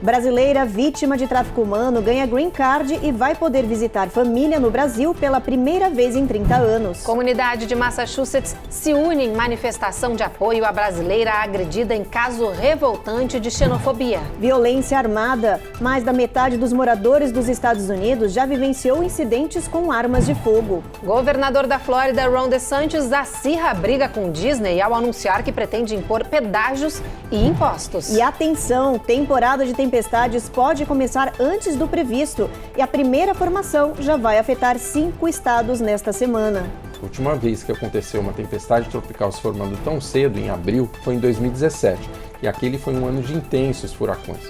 Brasileira vítima de tráfico humano ganha green card e vai poder visitar família no Brasil pela primeira vez em 30 anos. Comunidade de Massachusetts se une em manifestação de apoio à brasileira agredida em caso revoltante de xenofobia. Violência armada. Mais da metade dos moradores dos Estados Unidos já vivenciou incidentes com armas de fogo. Governador da Flórida, Ron DeSantis, acirra a briga com Disney ao anunciar que pretende impor pedágios e impostos. E atenção, temporada de tempestades pode começar antes do previsto e a primeira formação já vai afetar 5 estados nesta semana. A última vez que aconteceu uma tempestade tropical se formando tão cedo, em abril, foi em 2017, e aquele foi um ano de intensos furacões.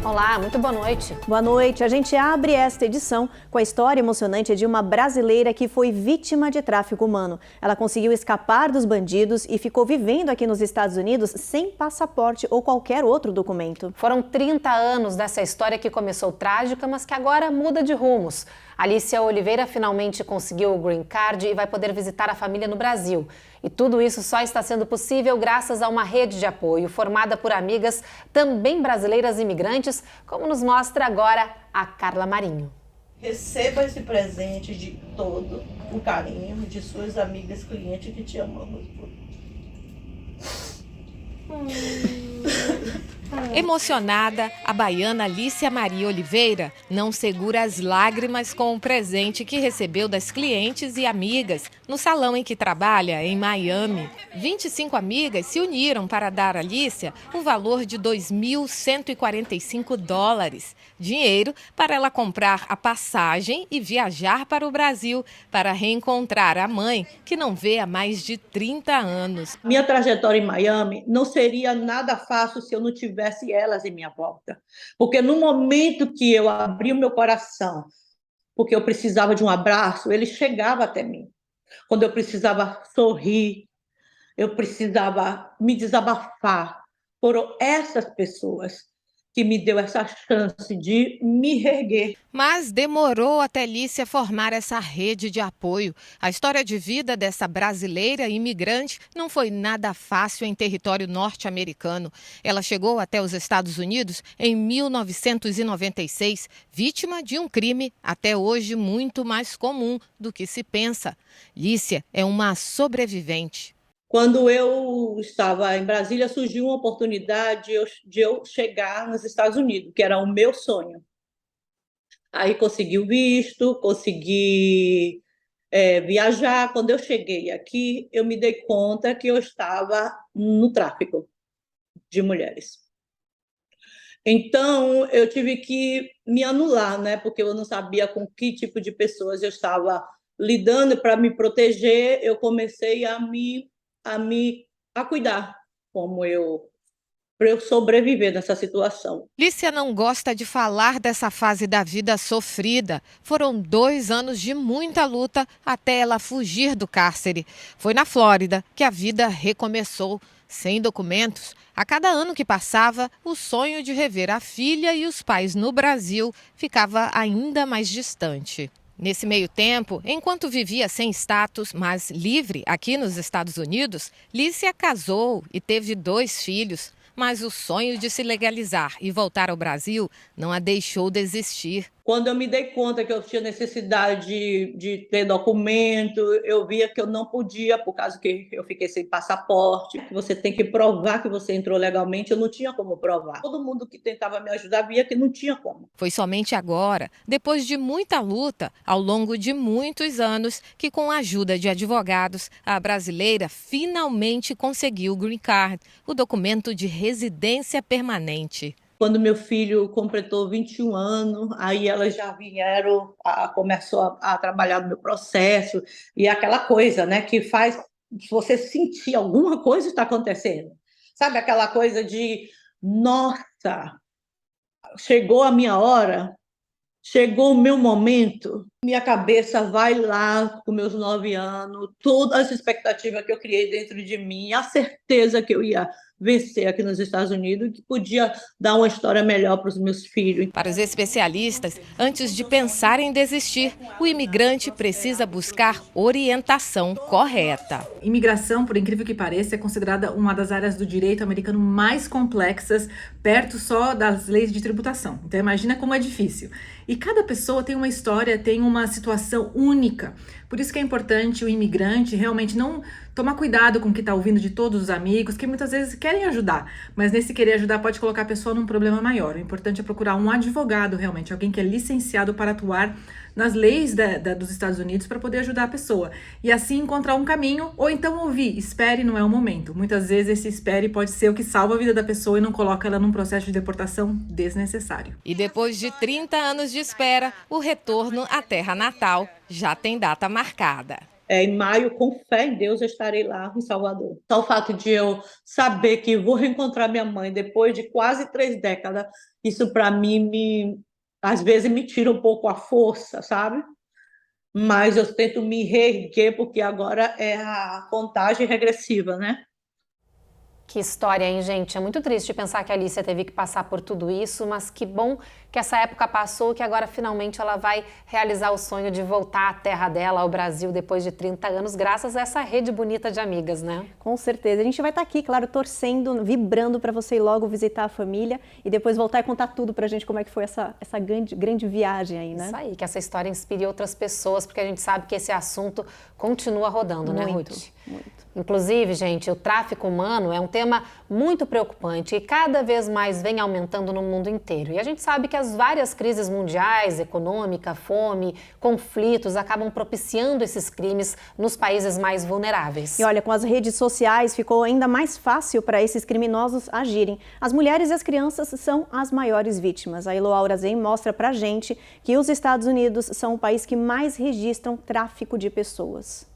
Olá, muito boa noite. Boa noite. A gente abre esta edição com a história emocionante de uma brasileira que foi vítima de tráfico humano. Ela conseguiu escapar dos bandidos e ficou vivendo aqui nos Estados Unidos sem passaporte ou qualquer outro documento. Foram 30 anos dessa história que começou trágica, mas que agora muda de rumos. Alicia Oliveira finalmente conseguiu o green card e vai poder visitar a família no Brasil. E tudo isso só está sendo possível graças a uma rede de apoio formada por amigas também brasileiras imigrantes, como nos mostra agora a Carla Marinho. Receba esse presente de todo o carinho de suas amigas clientes que te amamos. Emocionada, a baiana Alicia Maria Oliveira não segura as lágrimas com o presente que recebeu das clientes e amigas no salão em que trabalha, em Miami. 25 amigas se uniram para dar a Alicia o valor de $2.145, dinheiro para ela comprar a passagem e viajar para o Brasil para reencontrar a mãe, que não vê há mais de 30 anos. Minha trajetória em Miami não seria nada fácil se eu não tivesse elas em minha volta. Porque no momento que eu abri o meu coração, porque eu precisava de um abraço, ele chegava até mim. Quando eu precisava sorrir, eu precisava me desabafar. Foram essas pessoas que me deu essa chance de me reerguer. Mas demorou até Alicia formar essa rede de apoio. A história de vida dessa brasileira imigrante não foi nada fácil em território norte-americano. Ela chegou até os Estados Unidos em 1996, vítima de um crime até hoje muito mais comum do que se pensa. Alicia é uma sobrevivente. Quando eu estava em Brasília, surgiu uma oportunidade de eu chegar nos Estados Unidos, que era o meu sonho. Aí consegui o visto, consegui viajar. Quando eu cheguei aqui, eu me dei conta que eu estava no tráfico de mulheres. Então, eu tive que me anular, né? Porque eu não sabia com que tipo de pessoas eu estava lidando. Para me proteger, eu comecei a cuidar para eu sobreviver nessa situação. Alicia não gosta de falar dessa fase da vida sofrida. Foram 2 anos de muita luta até ela fugir do cárcere. Foi na Flórida que a vida recomeçou. Sem documentos, a cada ano que passava, o sonho de rever a filha e os pais no Brasil ficava ainda mais distante. Nesse meio tempo, enquanto vivia sem status, mas livre aqui nos Estados Unidos, Alicia casou e teve 2 filhos. Mas o sonho de se legalizar e voltar ao Brasil não a deixou desistir. Quando eu me dei conta que eu tinha necessidade de ter documento, eu via que eu não podia, por causa que eu fiquei sem passaporte. Você tem que provar que você entrou legalmente, eu não tinha como provar. Todo mundo que tentava me ajudar via que não tinha como. Foi somente agora, depois de muita luta, ao longo de muitos anos, que com a ajuda de advogados, a brasileira finalmente conseguiu o Green Card, o documento de residência permanente. Quando meu filho completou 21 anos, aí elas já vieram, começou a trabalhar no meu processo, e aquela coisa, né, que faz você sentir alguma coisa está acontecendo. Sabe aquela coisa de, nossa, chegou a minha hora, chegou o meu momento, minha cabeça vai lá com meus 9 anos, todas as expectativas que eu criei dentro de mim, a certeza que eu ia vencer aqui nos Estados Unidos, que podia dar uma história melhor para os meus filhos. Para os especialistas, antes de pensar em desistir, o imigrante precisa buscar orientação correta. Imigração, por incrível que pareça, é considerada uma das áreas do direito americano mais complexas, perto só das leis de tributação. Então imagina como é difícil. E cada pessoa tem uma história, tem uma situação única. Por isso que é importante o imigrante realmente não tomar cuidado com o que está ouvindo de todos os amigos, que muitas vezes querem ajudar, mas nesse querer ajudar pode colocar a pessoa num problema maior. O importante é procurar um advogado realmente, alguém que é licenciado para atuar nas leis dos Estados Unidos para poder ajudar a pessoa. E assim encontrar um caminho, ou então ouvir, espere, não é o momento. Muitas vezes esse espere pode ser o que salva a vida da pessoa e não coloca ela num processo de deportação desnecessário. E depois de 30 anos de espera, o retorno à terra natal já tem data marcada. Em maio, com fé em Deus, eu estarei lá em Salvador. Só o fato de eu saber que vou reencontrar minha mãe depois de quase 3 décadas, isso para mim, às vezes, me tira um pouco a força, sabe? Mas eu tento me reerguer, porque agora é a contagem regressiva, né? Que história, hein, gente? É muito triste pensar que a Alicia teve que passar por tudo isso, mas que bom que essa época passou, que agora finalmente ela vai realizar o sonho de voltar à terra dela, ao Brasil, depois de 30 anos, graças a essa rede bonita de amigas, né? Com certeza. A gente vai estar aqui, claro, torcendo, vibrando para você ir logo visitar a família e depois voltar e contar tudo pra gente como é que foi essa grande viagem aí, né? Isso aí, que essa história inspire outras pessoas, porque a gente sabe que esse assunto continua rodando, né, Ruth? Muito. Inclusive, gente, o tráfico humano é um tema muito preocupante e cada vez mais vem aumentando no mundo inteiro. E a gente sabe que as várias crises mundiais, econômica, fome, conflitos, acabam propiciando esses crimes nos países mais vulneráveis. E olha, com as redes sociais ficou ainda mais fácil para esses criminosos agirem. As mulheres e as crianças são as maiores vítimas. A Eloá Zen mostra pra gente que os Estados Unidos são o país que mais registram tráfico de pessoas.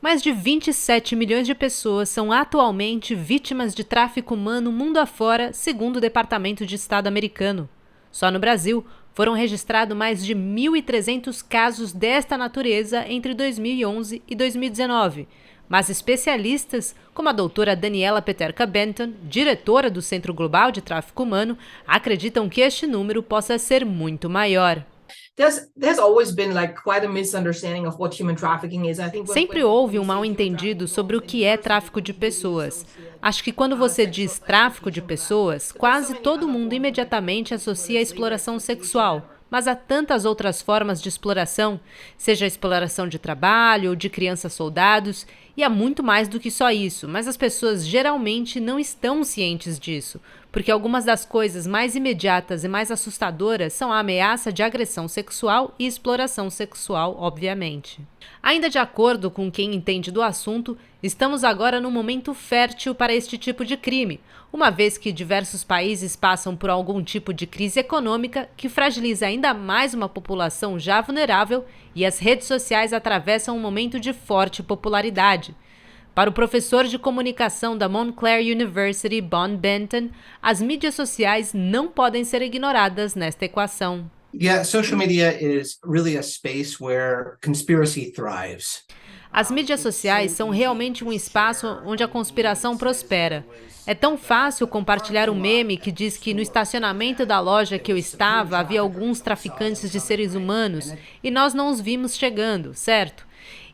Mais de 27 milhões de pessoas são atualmente vítimas de tráfico humano mundo afora, segundo o Departamento de Estado americano. Só no Brasil, foram registrados mais de 1.300 casos desta natureza entre 2011 e 2019. Mas especialistas, como a doutora Daniela Peterka Benton, diretora do Centro Global de Tráfico Humano, acreditam que este número possa ser muito maior. Sempre houve um mal-entendido sobre o que é tráfico de pessoas. Acho que quando você diz tráfico de pessoas, quase todo mundo imediatamente associa a exploração sexual. Mas há tantas outras formas de exploração, seja a exploração de trabalho ou de crianças-soldados, e há muito mais do que só isso, mas as pessoas geralmente não estão cientes disso, porque algumas das coisas mais imediatas e mais assustadoras são a ameaça de agressão sexual e exploração sexual, obviamente. Ainda de acordo com quem entende do assunto, estamos agora num momento fértil para este tipo de crime, uma vez que diversos países passam por algum tipo de crise econômica que fragiliza ainda mais uma população já vulnerável e as redes sociais atravessam um momento de forte popularidade. Para o professor de comunicação da Montclair University, Bon Benton, as mídias sociais não podem ser ignoradas nesta equação. Social media is really a space where conspiracy thrives. As mídias sociais são realmente um espaço onde a conspiração prospera. É tão fácil compartilhar um meme que diz que no estacionamento da loja que eu estava havia alguns traficantes de seres humanos e nós não os vimos chegando, certo?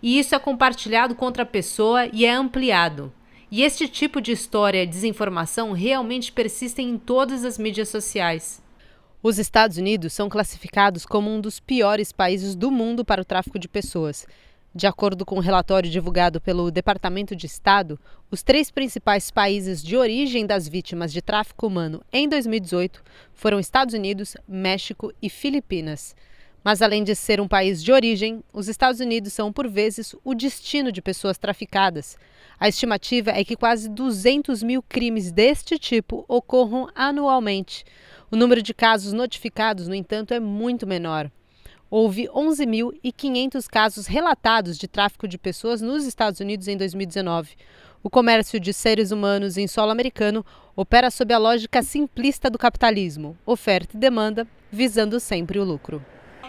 E isso é compartilhado com outra pessoa e é ampliado. E este tipo de história e desinformação realmente persistem em todas as mídias sociais. Os Estados Unidos são classificados como um dos piores países do mundo para o tráfico de pessoas. De acordo com um relatório divulgado pelo Departamento de Estado, os 3 principais países de origem das vítimas de tráfico humano em 2018 foram Estados Unidos, México e Filipinas. Mas além de ser um país de origem, os Estados Unidos são, por vezes, o destino de pessoas traficadas. A estimativa é que quase 200 mil crimes deste tipo ocorram anualmente. O número de casos notificados, no entanto, é muito menor. Houve 11.500 casos relatados de tráfico de pessoas nos Estados Unidos em 2019. O comércio de seres humanos em solo americano opera sob a lógica simplista do capitalismo, oferta e demanda, visando sempre o lucro.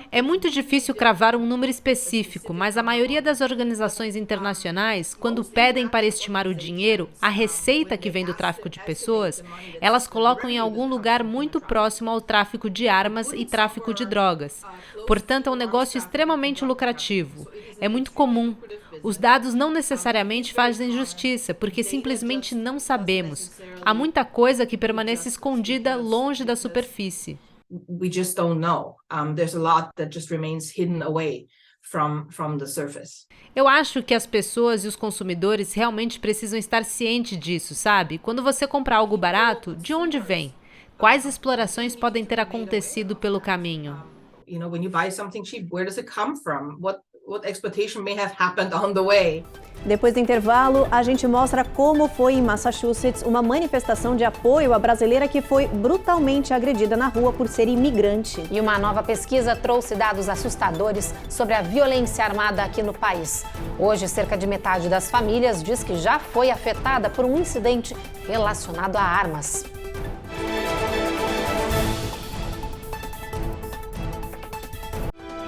É muito difícil cravar um número específico, mas a maioria das organizações internacionais, quando pedem para estimar o dinheiro, a receita que vem do tráfico de pessoas, elas colocam em algum lugar muito próximo ao tráfico de armas e tráfico de drogas. Portanto, é um negócio extremamente lucrativo. É muito comum. Os dados não necessariamente fazem justiça, porque simplesmente não sabemos. Há muita coisa que permanece escondida longe da superfície. We just don't know. There's a lot that just remains hidden away from the surface. Eu acho que as pessoas e os consumidores realmente precisam estar cientes disso, sabe? Quando você compra algo barato, de onde vem? Quais explorações podem ter acontecido pelo caminho? You know, when you buy something cheap, where does it come from? What exploitation may have happened on the way? Depois do intervalo, a gente mostra como foi em Massachusetts uma manifestação de apoio à brasileira que foi brutalmente agredida na rua por ser imigrante. E uma nova pesquisa trouxe dados assustadores sobre a violência armada aqui no país. Hoje, cerca de metade das famílias diz que já foi afetada por um incidente relacionado a armas.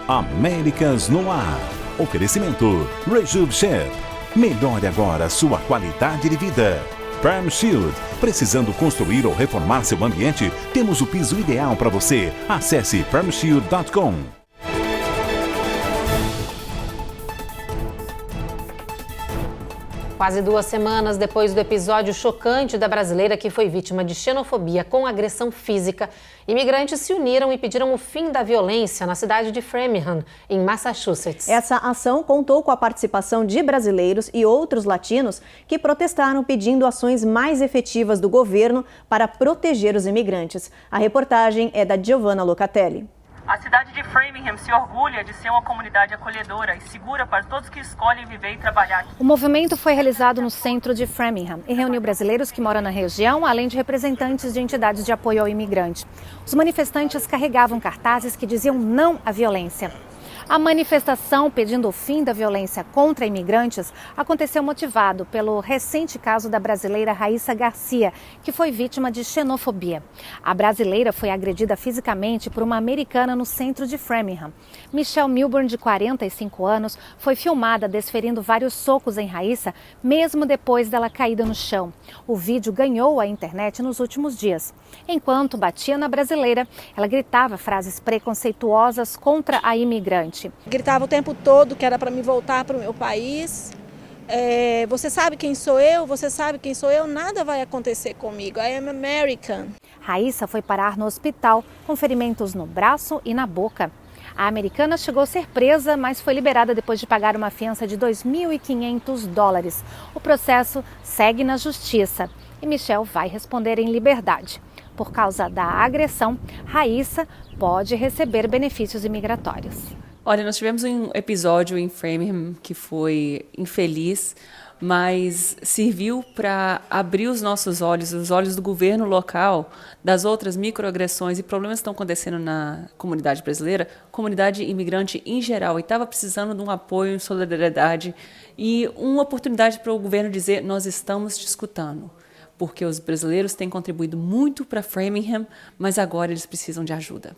Américas no ar. Oferecimento Rejuve Chef. Melhore agora sua qualidade de vida. Perm Shield. Precisando construir ou reformar seu ambiente? Temos o piso ideal para você. Acesse permshield.com. Quase 2 semanas depois do episódio chocante da brasileira que foi vítima de xenofobia com agressão física, imigrantes se uniram e pediram o fim da violência na cidade de Framingham, em Massachusetts. Essa ação contou com a participação de brasileiros e outros latinos que protestaram pedindo ações mais efetivas do governo para proteger os imigrantes. A reportagem é da Giovanna Locatelli. A cidade de Framingham se orgulha de ser uma comunidade acolhedora e segura para todos que escolhem viver e trabalhar aqui. O movimento foi realizado no centro de Framingham e reuniu brasileiros que moram na região, além de representantes de entidades de apoio ao imigrante. Os manifestantes carregavam cartazes que diziam não à violência. A manifestação pedindo o fim da violência contra imigrantes aconteceu motivado pelo recente caso da brasileira Raíssa Garcia, que foi vítima de xenofobia. A brasileira foi agredida fisicamente por uma americana no centro de Framingham. Michelle Milburn, de 45 anos, foi filmada desferindo vários socos em Raíssa, mesmo depois dela caída no chão. O vídeo ganhou a internet nos últimos dias. Enquanto batia na brasileira, ela gritava frases preconceituosas contra a imigrante. Gritava o tempo todo que era para me voltar para o meu país. Você sabe quem sou eu? Você sabe quem sou eu? Nada vai acontecer comigo. I am American. Raíssa foi parar no hospital com ferimentos no braço e na boca. A americana chegou a ser presa, mas foi liberada depois de pagar uma fiança de $2.500. O processo segue na justiça e Michelle vai responder em liberdade. Por causa da agressão, Raíssa pode receber benefícios imigratórios. Olha, nós tivemos um episódio em Framingham que foi infeliz, mas serviu para abrir os nossos olhos, os olhos do governo local, das outras microagressões e problemas que estão acontecendo na comunidade brasileira, comunidade imigrante em geral, e estava precisando de um apoio, solidariedade e uma oportunidade para o governo dizer: nós estamos te escutando, porque os brasileiros têm contribuído muito para Framingham, mas agora eles precisam de ajuda.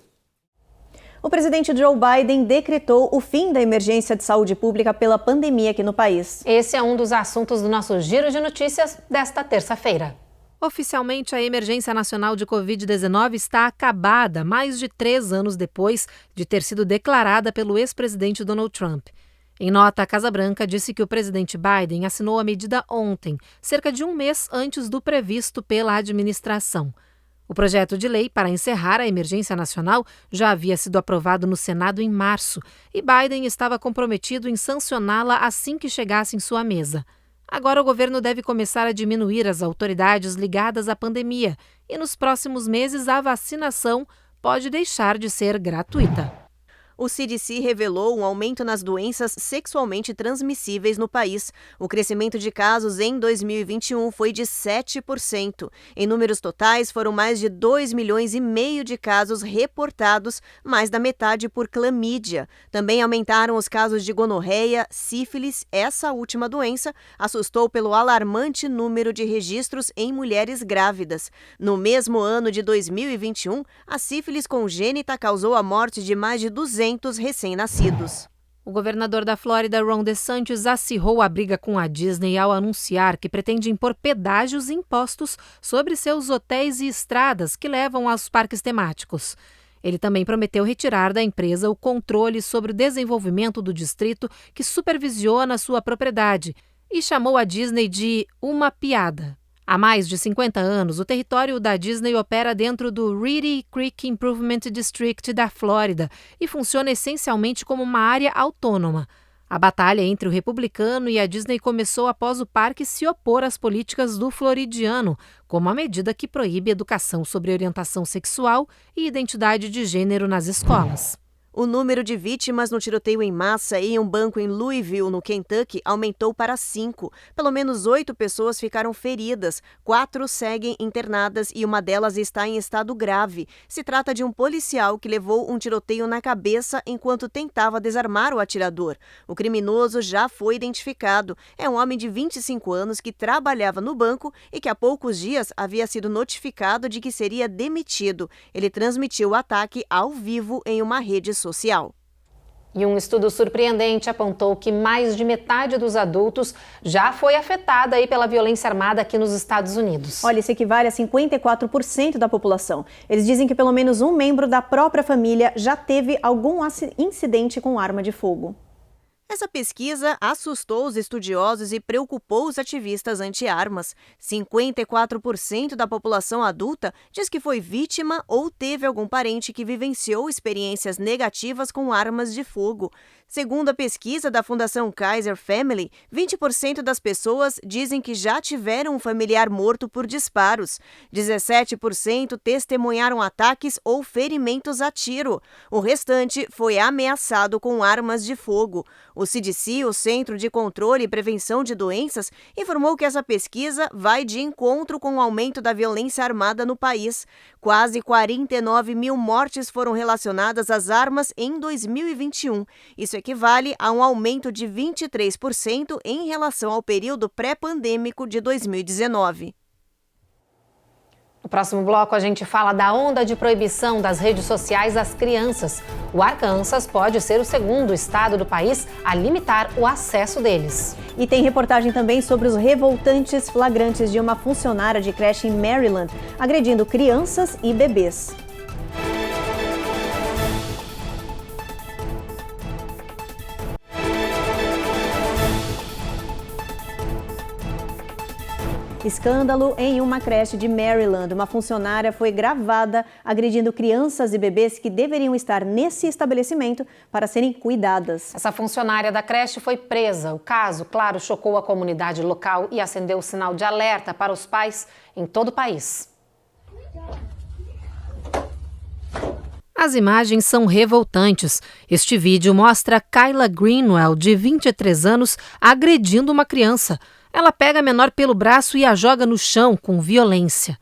O presidente Joe Biden decretou o fim da emergência de saúde pública pela pandemia aqui no país. Esse é um dos assuntos do nosso Giro de Notícias desta terça-feira. Oficialmente, a emergência nacional de Covid-19 está acabada, mais de 3 anos depois de ter sido declarada pelo ex-presidente Donald Trump. Em nota, a Casa Branca disse que o presidente Biden assinou a medida ontem, cerca de um mês antes do previsto pela administração. O projeto de lei para encerrar a emergência nacional já havia sido aprovado no Senado em março e Biden estava comprometido em sancioná-la assim que chegasse em sua mesa. Agora o governo deve começar a diminuir as autoridades ligadas à pandemia e nos próximos meses a vacinação pode deixar de ser gratuita. O CDC revelou um aumento nas doenças sexualmente transmissíveis no país. O crescimento de casos em 2021 foi de 7%. Em números totais, foram mais de 2,5 milhões de casos reportados, mais da metade por clamídia. Também aumentaram os casos de gonorreia, sífilis. Essa última doença assustou pelo alarmante número de registros em mulheres grávidas. No mesmo ano de 2021, a sífilis congênita causou a morte de mais de 200 200 recém-nascidos. O governador da Flórida, Ron DeSantis, acirrou a briga com a Disney ao anunciar que pretende impor pedágios e impostos sobre seus hotéis e estradas que levam aos parques temáticos. Ele também prometeu retirar da empresa o controle sobre o desenvolvimento do distrito que supervisiona sua propriedade e chamou a Disney de uma piada. Há mais de 50 anos, o território da Disney opera dentro do Reedy Creek Improvement District da Flórida e funciona essencialmente como uma área autônoma. A batalha entre o republicano e a Disney começou após o parque se opor às políticas do floridiano, como a medida que proíbe educação sobre orientação sexual e identidade de gênero nas escolas. O número de vítimas no tiroteio em massa em um banco em Louisville, no Kentucky, aumentou para 5. Pelo menos 8 pessoas ficaram feridas, 4 seguem internadas e uma delas está em estado grave. Se trata de um policial que levou um tiroteio na cabeça enquanto tentava desarmar o atirador. O criminoso já foi identificado. É um homem de 25 anos que trabalhava no banco e que há poucos dias havia sido notificado de que seria demitido. Ele transmitiu o ataque ao vivo em uma rede social. E um estudo surpreendente apontou que mais de metade dos adultos já foi afetada aí pela violência armada aqui nos Estados Unidos. Olha, isso equivale a 54% da população. Eles dizem que pelo menos um membro da própria família já teve algum incidente com arma de fogo. Essa pesquisa assustou os estudiosos e preocupou os ativistas anti-armas. 54% da população adulta diz que foi vítima ou teve algum parente que vivenciou experiências negativas com armas de fogo. Segundo a pesquisa da Fundação Kaiser Family, 20% das pessoas dizem que já tiveram um familiar morto por disparos. 17% testemunharam ataques ou ferimentos a tiro. O restante foi ameaçado com armas de fogo. O CDC, o Centro de Controle e Prevenção de Doenças, informou que essa pesquisa vai de encontro com o aumento da violência armada no país. Quase 49 mil mortes foram relacionadas às armas em 2021. Isso equivale a um aumento de 23% em relação ao período pré-pandêmico de 2019. No próximo bloco, a gente fala da onda de proibição das redes sociais às crianças. O Arkansas pode ser o segundo estado do país a limitar o acesso deles. E tem reportagem também sobre os revoltantes flagrantes de uma funcionária de creche em Maryland, agredindo crianças e bebês. Escândalo em uma creche de Maryland. Uma funcionária foi gravada agredindo crianças e bebês que deveriam estar nesse estabelecimento para serem cuidadas. Essa funcionária da creche foi presa. O caso, claro, chocou a comunidade local e acendeu o sinal de alerta para os pais em todo o país. As imagens são revoltantes. Este vídeo mostra Kyla Greenwell, de 23 anos, agredindo uma criança. Ela pega a menor pelo braço e a joga no chão com violência.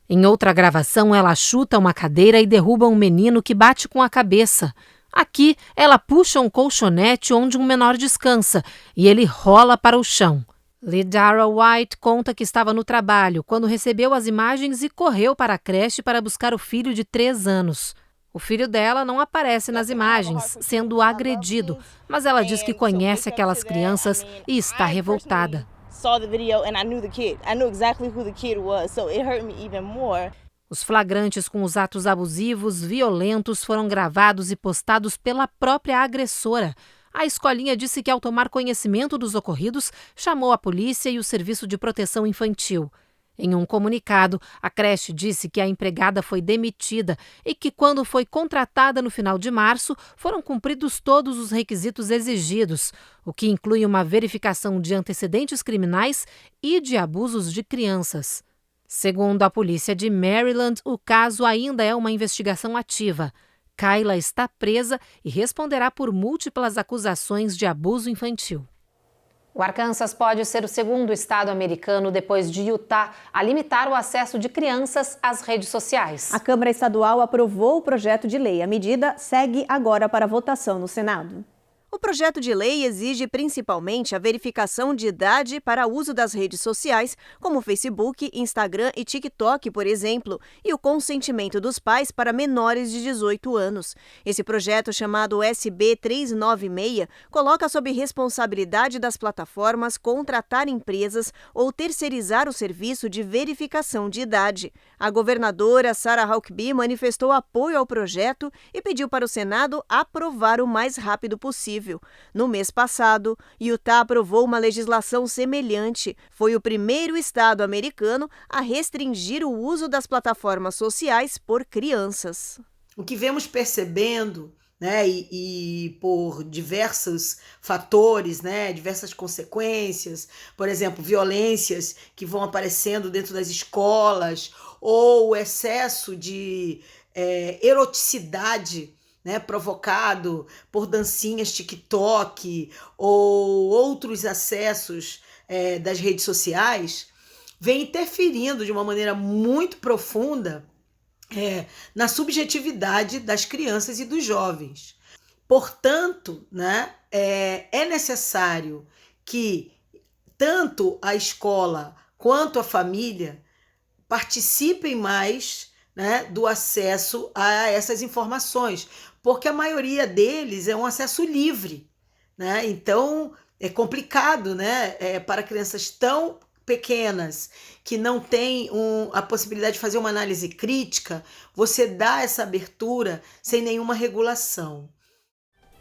Em outra gravação, ela chuta uma cadeira e derruba um menino que bate com a cabeça. Aqui, ela puxa um colchonete onde um menor descansa e ele rola para o chão. Lidara White conta que estava no trabalho quando recebeu as imagens e correu para a creche para buscar o filho de 3 anos. O filho dela não aparece nas imagens, sendo agredido, mas ela diz que conhece aquelas crianças e está revoltada. Os flagrantes com os atos abusivos, violentos, foram gravados e postados pela própria agressora. A escolinha disse que, ao tomar conhecimento dos ocorridos, chamou a polícia e o Serviço de Proteção Infantil. Em um comunicado, a creche disse que a empregada foi demitida e que, quando foi contratada no final de março, foram cumpridos todos os requisitos exigidos, o que inclui uma verificação de antecedentes criminais e de abusos de crianças. Segundo a polícia de Maryland, o caso ainda é uma investigação ativa. Kyla está presa e responderá por múltiplas acusações de abuso infantil. O Arkansas pode ser o segundo estado americano, depois de Utah, a limitar o acesso de crianças às redes sociais. A Câmara Estadual aprovou o projeto de lei. A medida segue agora para votação no Senado. O projeto de lei exige principalmente a verificação de idade para uso das redes sociais, como Facebook, Instagram e TikTok, por exemplo, e o consentimento dos pais para menores de 18 anos. Esse projeto, chamado SB 396, coloca sob responsabilidade das plataformas contratar empresas ou terceirizar o serviço de verificação de idade. A governadora Sarah Huckabee manifestou apoio ao projeto e pediu para o Senado aprovar o mais rápido possível. No mês passado, Utah aprovou uma legislação semelhante. Foi o primeiro estado americano a restringir o uso das plataformas sociais por crianças. O que vemos percebendo, né, e por diversos fatores, né, diversas consequências, por exemplo, violências que vão aparecendo dentro das escolas, ou o excesso de eroticidade, né, provocado por dancinhas TikTok ou outros acessos das redes sociais, vem interferindo de uma maneira muito profunda na subjetividade das crianças e dos jovens. Portanto, né, é necessário que tanto a escola quanto a família participem mais, né, do acesso a essas informações, porque a maioria deles é um acesso livre, né? Então é complicado, né, para crianças tão pequenas que não têm a possibilidade de fazer uma análise crítica, você dá essa abertura sem nenhuma regulação.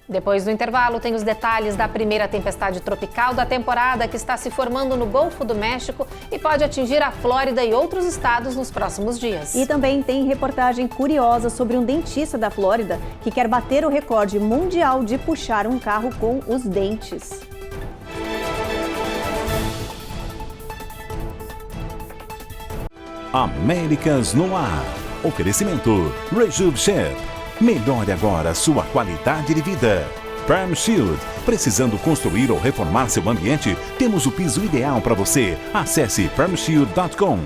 Depois do intervalo, tem os detalhes da primeira tempestade tropical da temporada que está se formando no Golfo do México e pode atingir a Flórida e outros estados nos próximos dias. E também tem reportagem curiosa sobre um dentista da Flórida que quer bater o recorde mundial de puxar um carro com os dentes. Américas no Ar. Oferecimento Rejuve Chef. Melhore agora sua qualidade de vida. Perm Shield. Precisando construir ou reformar seu ambiente? Temos o piso ideal para você. Acesse permshield.com.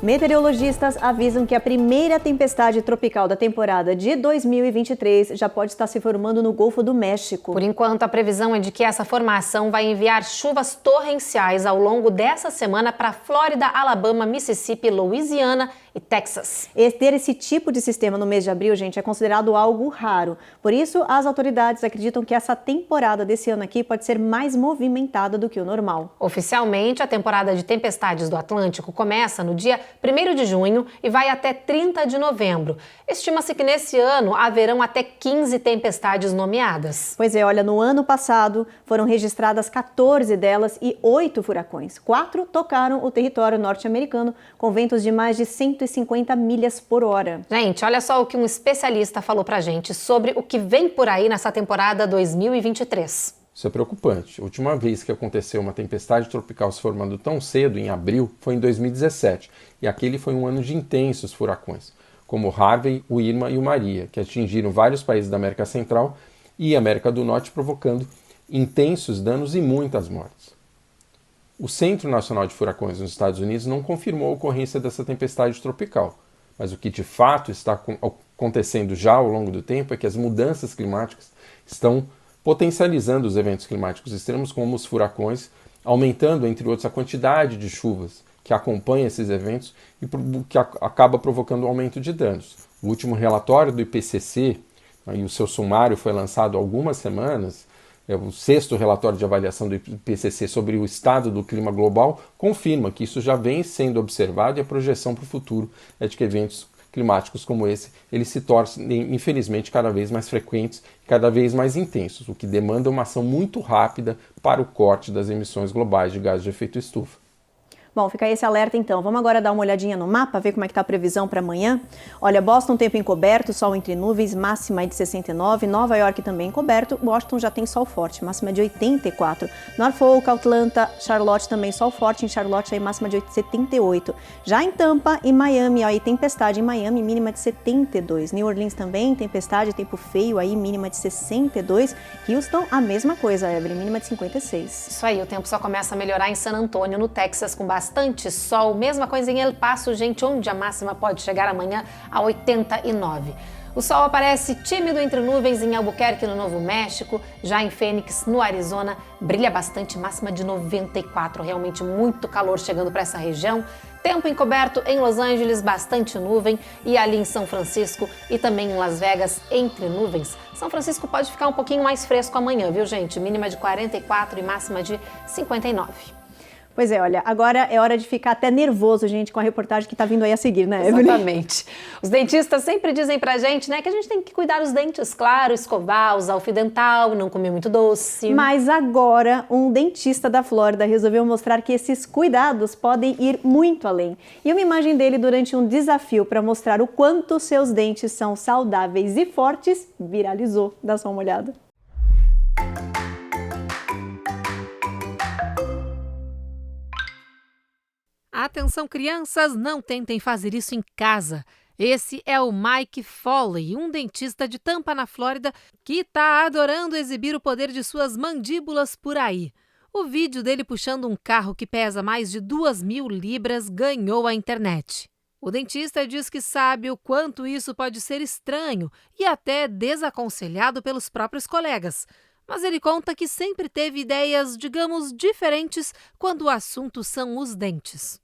Meteorologistas avisam que a primeira tempestade tropical da temporada de 2023 já pode estar se formando no Golfo do México. Por enquanto, a previsão é de que essa formação vai enviar chuvas torrenciais ao longo dessa semana para Flórida, Alabama, Mississippi, Louisiana e Texas. Ter esse tipo de sistema no mês de abril, gente, é considerado algo raro. Por isso, as autoridades acreditam que essa temporada desse ano aqui pode ser mais movimentada do que o normal. Oficialmente, a temporada de tempestades do Atlântico começa no dia 1º de junho e vai até 30 de novembro. Estima-se que nesse ano haverão até 15 tempestades nomeadas. Pois é, olha, no ano passado foram registradas 14 delas e 8 furacões. 4 tocaram o território norte-americano com ventos de mais de 150 milhas por hora. Gente, olha só o que um especialista falou pra gente sobre o que vem por aí nessa temporada 2023. Isso é preocupante. A última vez que aconteceu uma tempestade tropical se formando tão cedo, em abril, foi em 2017. E aquele foi um ano de intensos furacões, como o Harvey, o Irma e o Maria, que atingiram vários países da América Central e América do Norte, provocando intensos danos e muitas mortes. O Centro Nacional de Furacões nos Estados Unidos não confirmou a ocorrência dessa tempestade tropical, mas o que de fato está acontecendo já ao longo do tempo é que as mudanças climáticas estão potencializando os eventos climáticos extremos, como os furacões, aumentando, entre outros, a quantidade de chuvas que acompanha esses eventos e que acaba provocando um aumento de danos. O último relatório do IPCC, e o seu sumário foi lançado há algumas semanas, o 6º relatório de avaliação do IPCC sobre o estado do clima global, confirma que isso já vem sendo observado e a projeção para o futuro é de que eventos climáticos como esse, eles se tornem, infelizmente, cada vez mais frequentes, cada vez mais intensos, o que demanda uma ação muito rápida para o corte das emissões globais de gases de efeito estufa. Bom, fica aí esse alerta então. Vamos agora dar uma olhadinha no mapa, ver como é que está a previsão para amanhã. Olha, Boston, tempo encoberto, sol entre nuvens, máxima de 69. Nova York também encoberto. Washington já tem sol forte, máxima de 84. Norfolk, Atlanta, Charlotte também sol forte. Em Charlotte aí máxima de 78. Já em Tampa e Miami, aí tempestade em Miami, mínima de 72. New Orleans também, tempestade, tempo feio aí, mínima de 62. Houston, a mesma coisa, Evelyn, mínima de 56. Isso aí, o tempo só começa a melhorar em San Antonio, no Texas, com base bastante sol. Mesma coisa em El Paso, gente, onde a máxima pode chegar amanhã a 89. O sol aparece tímido entre nuvens em Albuquerque, no Novo México. Já em Phoenix, no Arizona, brilha bastante, máxima de 94. Realmente muito calor chegando para essa região. Tempo encoberto em Los Angeles, bastante nuvem. E ali em São Francisco e também em Las Vegas, entre nuvens. São Francisco pode ficar um pouquinho mais fresco amanhã, viu, gente? Mínima de 44 e máxima de 59. Pois é, olha, agora é hora de ficar até nervoso, gente, com a reportagem que tá vindo aí a seguir, né, Evelyn? Exatamente. Os dentistas sempre dizem pra gente, né, que a gente tem que cuidar dos dentes, claro, escovar, usar o fio dental, não comer muito doce. Mas agora, um dentista da Flórida resolveu mostrar que esses cuidados podem ir muito além. E uma imagem dele durante um desafio para mostrar o quanto seus dentes são saudáveis e fortes viralizou. Dá só uma olhada. Atenção, crianças, não tentem fazer isso em casa. Esse é o Mike Foley, um dentista de Tampa, na Flórida, que está adorando exibir o poder de suas mandíbulas por aí. O vídeo dele puxando um carro que pesa mais de 2.000 libras ganhou a internet. O dentista diz que sabe o quanto isso pode ser estranho e até desaconselhado pelos próprios colegas. Mas ele conta que sempre teve ideias, digamos, diferentes quando o assunto são os dentes.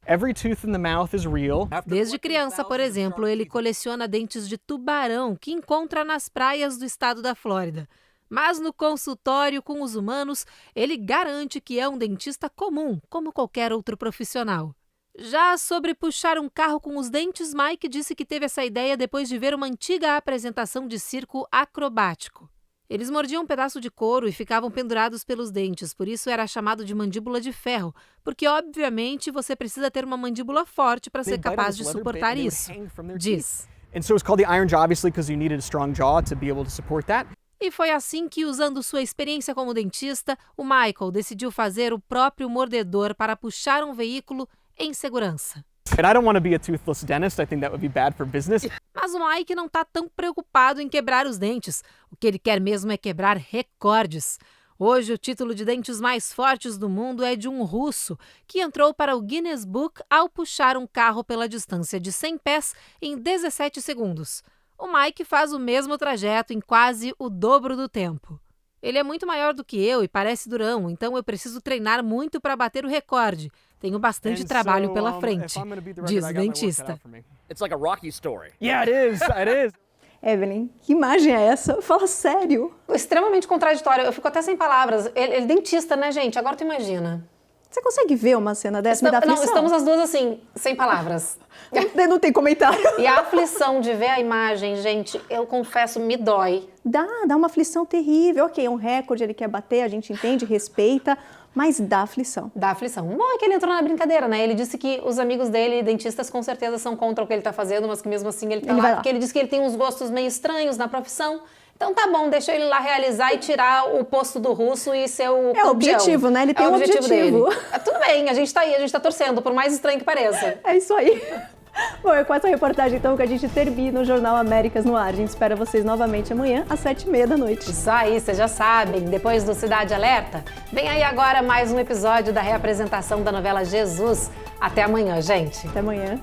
Desde criança, por exemplo, ele coleciona dentes de tubarão que encontra nas praias do estado da Flórida. Mas no consultório com os humanos, ele garante que é um dentista comum, como qualquer outro profissional. Já sobre puxar um carro com os dentes, Mike disse que teve essa ideia depois de ver uma antiga apresentação de circo acrobático. Eles mordiam um pedaço de couro e ficavam pendurados pelos dentes, por isso era chamado de mandíbula de ferro, porque obviamente você precisa ter uma mandíbula forte para ser capaz de suportar isso, diz. E foi assim que, usando sua experiência como dentista, o Michael decidiu fazer o próprio mordedor para puxar um veículo em segurança. Mas o Mike não está tão preocupado em quebrar os dentes. O que ele quer mesmo é quebrar recordes. Hoje, o título de dentes mais fortes do mundo é de um russo, que entrou para o Guinness Book ao puxar um carro pela distância de 100 pés em 17 segundos. O Mike faz o mesmo trajeto em quase o dobro do tempo. Ele é muito maior do que eu e parece durão, então eu preciso treinar muito para bater o recorde. Tenho bastante trabalho pela frente, diz o dentista. Evelyn, que imagem é essa? Fala sério. Extremamente contraditório, eu fico até sem palavras. Ele é dentista, né, gente? Agora tu imagina. Você consegue ver uma cena dessa? Não, estamos as duas assim, sem palavras. Não tem comentário. E a aflição de ver a imagem, gente, eu confesso, me dói. Dá uma aflição terrível. Ok, é um recorde, ele quer bater, a gente entende, respeita, mas dá aflição. Dá aflição. Bom, é que ele entrou na brincadeira, né? Ele disse que os amigos dele, dentistas, com certeza são contra o que ele tá fazendo, mas que mesmo assim ele tá lá, porque ele disse que ele tem uns gostos meio estranhos na profissão. Então tá bom, deixa ele lá realizar e tirar o posto do russo e ser o campeão. É o objetivo, né? Ele tem um objetivo dele. Tudo bem, a gente tá aí, a gente tá torcendo, por mais estranho que pareça. É isso aí. Bom, é com essa reportagem então que a gente termina o Jornal Américas no ar. A gente espera vocês novamente amanhã às 7h30 da noite. Isso aí, vocês já sabem, depois do Cidade Alerta, vem aí agora mais um episódio da reapresentação da novela Jesus. Até amanhã, gente. Até amanhã.